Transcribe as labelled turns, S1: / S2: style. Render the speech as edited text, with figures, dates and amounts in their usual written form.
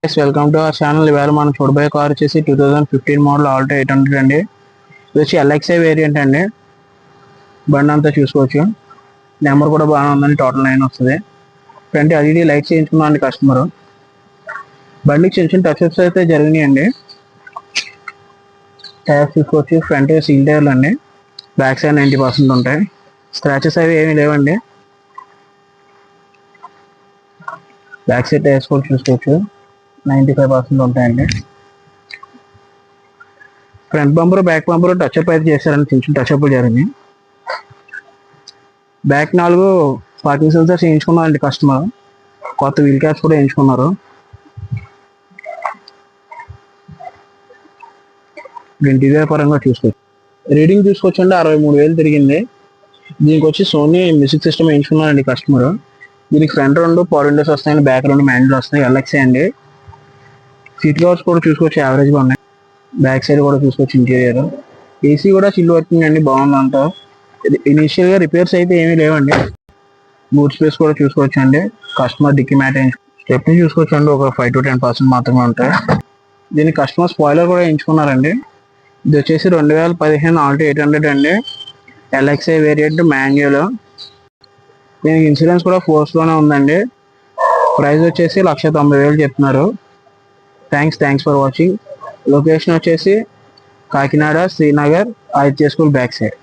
S1: Welcome to our channel. ఇవాళ మనం చూడబోయే కార్ వచ్చేసి 2015 మోడల్ ఆల్టో 800 అండి. ఇది వచ్చి ఎల్ఎక్స్ఐ వేరియంట్ అండి. బండి అంతా చూసుకోవచ్చు. నెంబర్ కూడా బాగానే ఉందండి. టోటల్ 9 వస్తుంది. ఫ్రంట్ ఎల్ఈడి లైట్స్ చేయించుకున్నాండి కస్టమర్. బండికి చిన్న చిన్న టచ్అప్స్ అయితే జరిగినాయండి. టైర్స్ చూసుకోవచ్చు. ఫ్రంట్ సీల్ టైర్లు అండి. బ్యాక్ సైడ్ 90% ఉంటాయి. స్క్రాచెస్ అవి ఏమీ లేవండి. బ్యాక్ సైడ్ టైర్స్ కూడా చూసుకోవచ్చు. 95% ఉంటాయండి. Front bumper back bumper touchup అయితే చేశారని చిన్న టచ్అప్ జరిగింది. బ్యాక్ 4 పార్కింగ్ సెన్సర్స్ వేయించుకున్నారండి కస్టమర్. కొత్త వీల్ క్యాప్స్ కూడా వేయించుకున్నారు. ఇంటీరియర్ పరంగా చూసుకోవచ్చు. రీడింగ్ చూసుకోవచ్చండి. 63,000 తిరిగింది. దీనికి వచ్చి సోనీ మ్యూజిక్ సిస్టమ్ వేయించుకున్నారండి కస్టమర్. దీనికి ఫ్రంట్ 2 పవర్ విండోస్ వస్తాయండి. బ్యాక్ 2 మాన్యువల్ వస్తాయి. ఎల్ఎక్స్ఐ అండి. సీట్ కవర్స్ కూడా చూసుకోవచ్చు. యావరేజ్గా ఉన్నాయి. బ్యాక్ సైడ్ కూడా చూసుకోవచ్చు. ఇంటీరియర్ ఏసీ కూడా చిల్ వర్కింగ్ అండి. బాగుందంతా. ఇనిషియల్ గా రిపేర్స్ అయితే ఏమీ లేవండి. బూట్ స్పేస్ కూడా చూసుకోవచ్చు అండి. కస్టమర్ డిక్కీ మ్యాట్ స్టెప్ని చూసుకోవచ్చు అండి. ఒక 5 to 10% మాత్రమే ఉంటాయి. దీనికి కస్టమర్ స్పాయిలర్ కూడా వేయించుకున్నారండి. ఇది వచ్చేసి 2015 ఆల్టో 800 అండి. LXi variant manual. దీనికి ఇన్సూరెన్స్ కూడా ఫోర్స్లోనే ఉందండి. ప్రైస్ వచ్చేసి 1,90,000 చెప్తున్నారు. Thanks for watching. లొకేషన్ వచ్చేసి Kakinada, Srinagar, Aditya school back side.